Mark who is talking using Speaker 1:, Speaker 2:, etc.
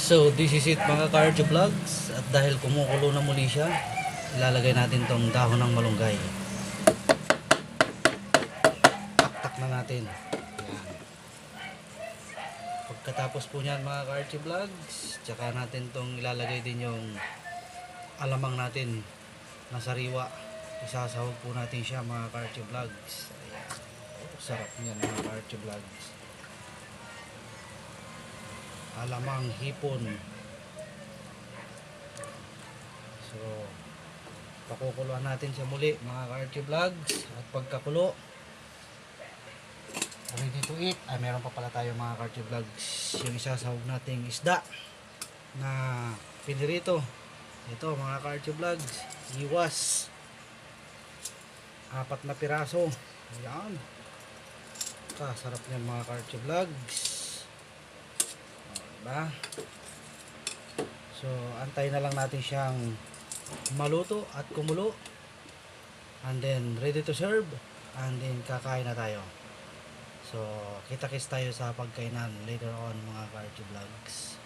Speaker 1: So this is it mga ka-RJ Vlogs, at dahil kumukulo na muli siya, ilalagay natin tong dahon ng malunggay. Taktak na natin. Yan. Pagkatapos po niyan mga ka-RJ Vlogs, tsaka natin tong ilalagay din yung alamang natin na sariwa. Isasahog po natin siya mga ka-RJ Vlogs. Ayan. Sarap niyan mga ka-RJ Vlogs. Alamang hipon. So pakukuluan natin siya muli mga ka-RJ Vlogs, at pagkakulo ready to eat. Ay, meron pa pala tayo mga ka-RJ Vlogs, yung isasahog nating isda na pinirito. Ito mga ka-RJ Vlogs, iwas 4 na piraso. Ayan, kasarap niyan mga ka-RJ Vlogs. Diba? So antay na lang natin siyang maluto at kumulo, and then ready to serve, and then kakain na tayo. So kita-kits tayo sa pagkainan later on mga ka-RJ Vlogs.